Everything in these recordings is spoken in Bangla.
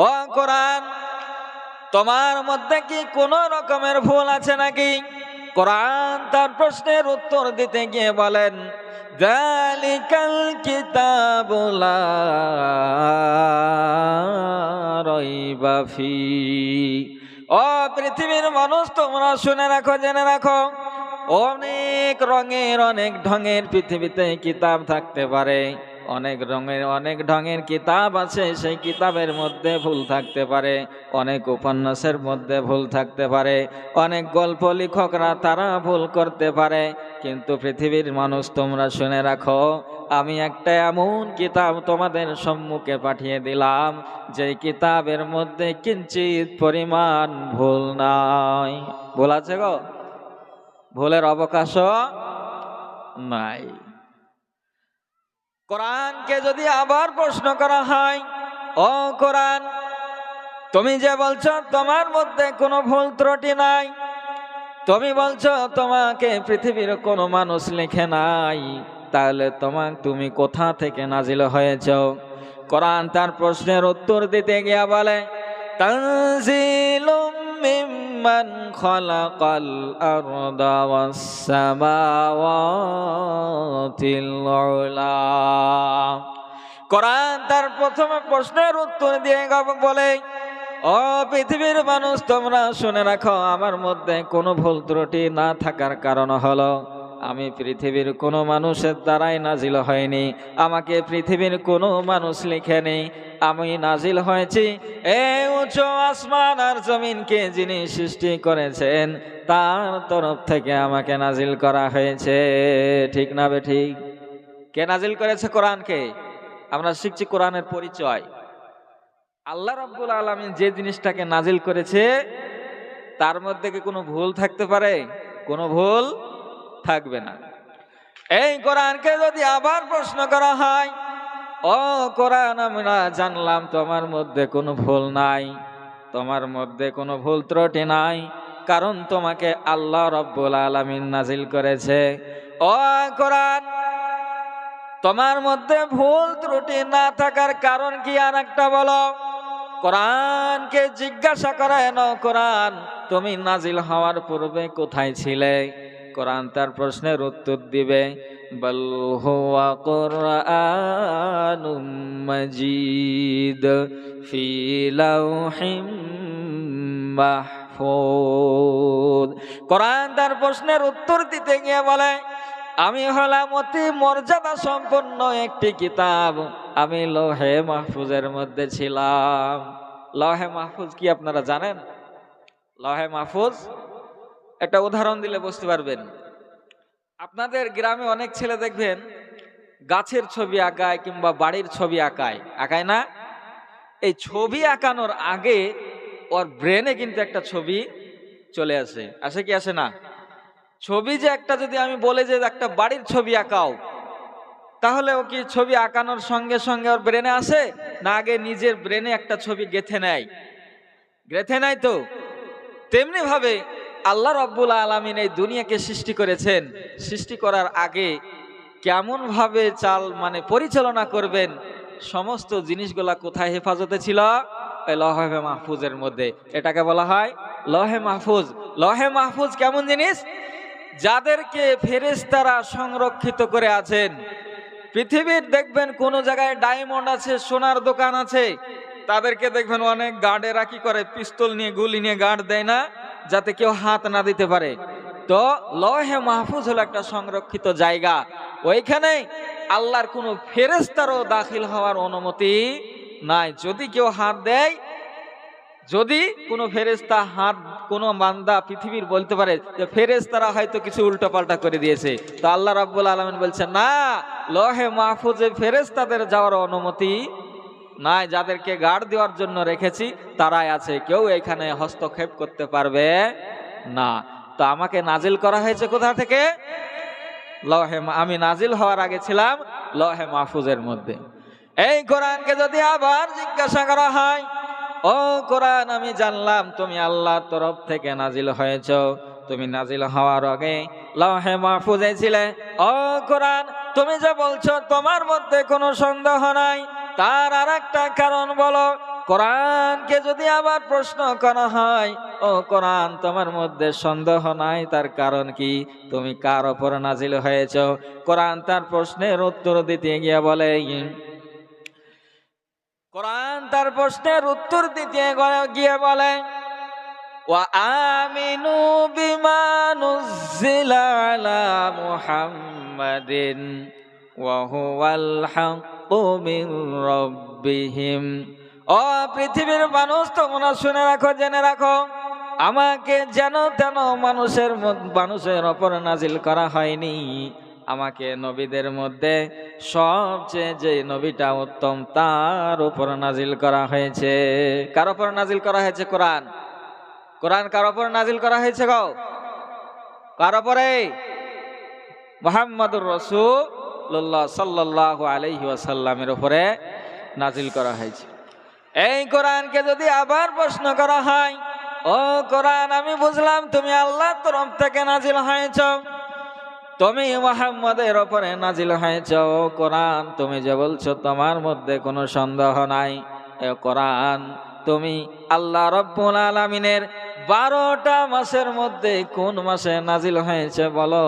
ও কোরআন, তোমার মধ্যে কি কোনো রকমের ভুল আছে নাকি? কোরআন তার প্রশ্নের উত্তর দিতে গিয়ে বলেন, যালিকাল কিতাবু লা রাইবা ফি। ও পৃথিবীর মানুষ, তোমরা শুনে রাখো, জেনে রাখো, অনেক রঙের অনেক ঢঙের পৃথিবীতে কিতাব থাকতে পারে, অনেক রঙের অনেক ঢঙের কিতাব আছে, সেই কিতাবের মধ্যে ভুল থাকতে পারে, অনেক উপন্যাসের মধ্যে ভুল থাকতে পারে, অনেক গল্প লেখকরা তারা ভুল করতে পারে, কিন্তু পৃথিবীর মানুষ তোমরা শুনে রাখো, আমি একটা এমন কিতাব তোমাদের সম্মুখে পাঠিয়ে দিলাম যে কিতাবের মধ্যে কিঞ্চিত পরিমাণ ভুল নাই। ভুল আছে গো? ভুলের অবকাশও নাই। কোরআনকে যদি আবার প্রশ্ন করা হয়, ও কোরআন, তুমি যে বলছো তোমার মধ্যে কোনো ভুল ত্রুটি নাই, তুমি বলছো তোমাকে পৃথিবীর কোনো মানুষ লিখে নাই, তাহলে তুমি কোথা থেকে নাজিল হয়েছ? কোরআন তার প্রশ্নের উত্তর দিতে গিয়া বলে, তানজিলুম মিম্মান খালাকাল আরদা ওয়াস সামাওয়াতিল উলা। কোরআন তার প্রথমে প্রশ্নের উত্তর দিয়ে বলে, ও পৃথিবীর মানুষ, তোমরা শুনে রাখো, আমার মধ্যে কোনো ভুল ত্রুটি না থাকার কারণ হলো আমি পৃথিবীর কোনো মানুষের দ্বারাই নাজিল হয়নি, আমাকে পৃথিবীর কোনো মানুষ লিখেনি, আমি নাজিল হয়েছি এই উঁচু আসমান আর জমিনকে যিনি সৃষ্টি করেছেন তার তরফ থেকে আমাকে নাজিল করা হয়েছে। ঠিক না বে ঠিক? কে নাজিল করেছে কোরআনকে? আমরা শিখছি কোরআনের পরিচয়। আল্লাহ রাব্বুল আলামিন যে জিনিসটাকে নাজিল করেছে তার মধ্যে কি কোনো ভুল থাকতে পারে? কোনো ভুল থাকবে না। এই কোরআনকে যদি আবার প্রশ্ন করা হয়, ও কোরআন, আমরা জানলাম তোমার মধ্যে কোনো ভুল নাই, তোমার মধ্যে কোনো ভুল ত্রুটি নাই, কারণ তোমাকে আল্লাহ রাব্বুল আলামিন নাজিল করেছে। ও কোরআন, তোমার মধ্যে ভুল ত্রুটি না থাকার কারণ কি আর একটা বলো। কোরআনকে জিজ্ঞাসা করেন, ও কোরআন, তুমি নাজিল হওয়ার পূর্বে কোথায় ছিলে? কোরআন তার প্রশ্নের উত্তর দিবে, বল হুয়া কুরআনুম মাজিদ ফি লাওহিম মাহফুজ। কোরআন তার প্রশ্নের উত্তর দিতে গিয়ে বলে, আমি হলাম অতি মর্যাদা সম্পন্ন একটি কিতাব, আমি লৌহে মাহফুজের মধ্যে ছিলাম। লৌহে মাহফুজ কি আপনারা জানেন? লৌহে মাহফুজ একটা উদাহরণ দিলে বুঝতে পারবেন। আপনাদের গ্রামে অনেক ছেলে দেখবেন গাছের ছবি আঁকায় কিংবা বাড়ির ছবি আঁকায় না? এই ছবি আঁকানোর আগে ওর ব্রেনে কিন্তু একটা ছবি চলে আসে কি আসে না? ছবি যে একটা, যদি আমি বলে যে একটা বাড়ির ছবি আঁকাও, তাহলে ও কি ছবি আঁকানোর সঙ্গে সঙ্গে ওর ব্রেনে আসে না? আগে নিজের ব্রেনে একটা ছবি গেঁথে নেয় তো। তেমনি ভাবে আল্লাহ রাব্বুল আলামিন এই দুনিয়াকে সৃষ্টি করেছেন, সৃষ্টি করার আগে কেমন ভাবে পরিচালনা করবেন, সমস্ত জিনিসগুলা কোথায় হেফাজতে ছিল? এই লৌহে মাহফুজের মধ্যে। এটাকে বলা হয় লৌহে মাহফুজ। লৌহে মাহফুজ কেমন জিনিস? যাদেরকে ফেরেশতারা সংরক্ষিত করে আছেন। পৃথিবীর দেখবেন কোন জায়গায় ডায়মন্ড আছে, সোনার দোকান আছে, তাদেরকে দেখবেন অনেক গার্ডেরা কি করে, পিস্তল নিয়ে গুলি নিয়ে গার্ড দেয় না, যাতে কেউ হাত না দিতে পারে। তো লৌহে মাহফুজ হলো একটা সংরক্ষিত জায়গা, ওইখানে আল্লাহর কোনো ফেরেশতারও দাখিল হওয়ার অনুমতি নাই। যদি কেউ হাত দেয়, যদি কোনো ফেরেশতা কোনো বান্দা পৃথিবীর বলতে পারে যে ফেরেশতারা হয়তো কিছু উল্টোপাল্টা করে দিয়েছে, তো আল্লাহ রাব্বুল আলামিন বলছেন না, লৌহে মাহফুজে ফেরেশতাদের যাওয়ার অনুমতি নাই, যাদেরকে গার্ড দেওয়ার জন্য রেখেছি তারাই আছে, কেউ এখানে হস্তক্ষেপ করতে পারবে না। তো আমাকে নাজিল করা হয়েছে কোথা থেকে? আমি নাজিল হওয়ার আগে ছিলাম লৌহে মাহফুজের মধ্যে। এই কোরআনকে যদি আবার জিজ্ঞাসা করা হয়, ও কোরআন, আমি জানলাম তুমি আল্লাহর তরফ থেকে নাজিল হয়েছ, তুমি নাজিল হওয়ার আগে লৌহে মাহফুজে ছিলে। ও কোরআন, তুমি যে বলছো তোমার মধ্যে কোনো সন্দেহ নাই, তার আর একটা কারণ বলো। কোরআনকে যদি আবার প্রশ্ন করা হয়, ও কোরআন, তোমার মধ্যে সন্দেহ নাই, তার কারণ কি? তুমি কার ওপর নাজিল হয়েছ? কোরআন তার প্রশ্নের উত্তর দিতে গিয়ে বলে, কোরআন তার প্রশ্নের উত্তর দিতে গিয়ে বলে, ওয়া আমিনু বিমা নুজ্জিলা আলা মুহাম্মাদিন ওয়া হুয়াল হাক্কু মির রাব্বিহিম। ও পৃথিবীর মানুষ, তোমরা শুনে রাখো, জেনে রাখো, আমাকে যেন তেন মানুষের ওপর নাজিল করা হয়নি। আমাকে নবীদের মধ্যে সবচেয়ে যে নবীটা উত্তম, তার উপর নাজিল করা হয়েছে। কার উপর নাজিল করা হয়েছে? কোরআন। কোরআন কার উপর নাজিল করা হয়েছে গো? কার উপরে? মুহাম্মাদুর রাসূলুল্লাহ সাল্লাল্লাহু আলাইহি ওয়াসাল্লামের উপরে নাজিল করা হয়েছে। এই কোরআনকে যদি আবার প্রশ্ন করা হয়, ও কোরআন, আমি বুঝলাম তুমি আল্লাহর তরফ থেকে নাজিল হয়েছ, তুমি মুহাম্মাদের উপরে নাজিল হয়েছ। ও কোরআন, তুমি যে বলছো তোমার মধ্যে কোনো সন্দেহ নাই, এ কোরআন, তুমি আল্লাহ রাব্বুল আলামিনের 12টা মাসের মধ্যে কোন মাসে নাজিল হয়েছে বলো?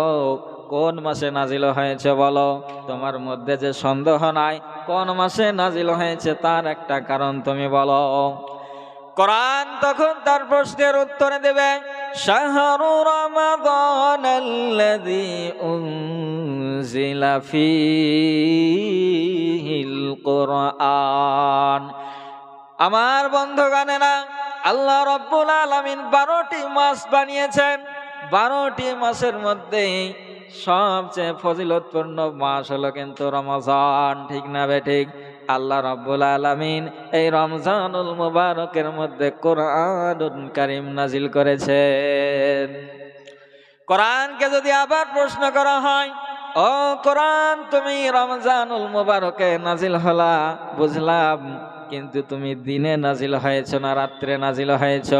কোন মাসে নাজিল হয়েছে বলো? তোমার মধ্যে যে সন্দেহ নাই কোন মাসে নাজিল হয়েছে, তার একটা কারণ তুমি বলো। কোরআন তখন তার প্রশ্নের উত্তরে দেবে, শাহরু রমাদানাল্লাযী উনজিলা ফীহিল কুরআন। আমার বন্ধুগণেরা, আল্লাহ রাব্বুল আলামিন 12টি মাস বানিয়েছেন। 12টি মাসের মধ্যে সবচেয়ে ফজিলতপূর্ণ মাস হলো কিন্তু রমজান। ঠিক না বেঠিক? আল্লাহ রাব্বুল আলামিন এই রমজানুল মুবারকের মধ্যে কোরআনুল কারীম নাজিল করেছেন। কোরআনকে যদি আবার প্রশ্ন করা হয়, ও কোরআন, তুমি রমজানুল মুবারকে নাজিল হলা বুঝলাম, কিন্তু তুমি দিনে নাজিল হয়েছ না রাত্রে নাজিল হয়েছ?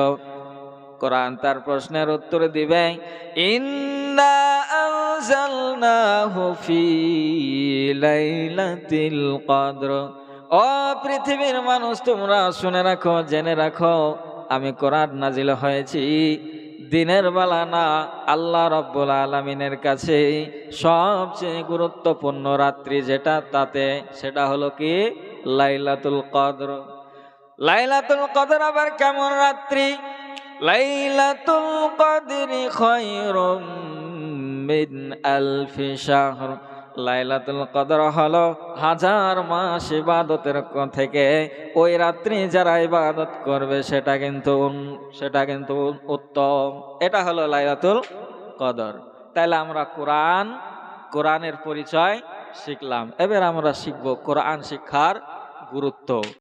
কোরআন তার প্রশ্নের উত্তর দিবে, ইন্না আনজালনাহু ফি লাইলাতিল কদর। ও পৃথিবীর মানুষ, তোমরা শুনে রাখো, জেনে রাখো, আমি কোরআন নাজিল হয়েছি দিনের বেলা না, আল্লাহ রাব্বুল আলামিনের কাছে সবচেয়ে গুরুত্বপূর্ণ রাত্রি যেটা, তাতে সেটা হলো কি? লাইলাতুল কদর। লাইলাতুল কদর আবার কেমন রাত্রি? লাইলাতুল কদরি খায়রুম মিন আলফি শাহর। লাইলাতুল কদর হলো 1000 মাস ইবাদতের থেকে ওই রাত্রি যারা ইবাদত করবে সেটা কিন্তু উত্তম। এটা হলো লাইলাতুল কদর। তাইলে আমরা কোরআনের পরিচয় শিখলাম। এবার আমরা শিখব কোরআন শিক্ষার গুরুত্ব।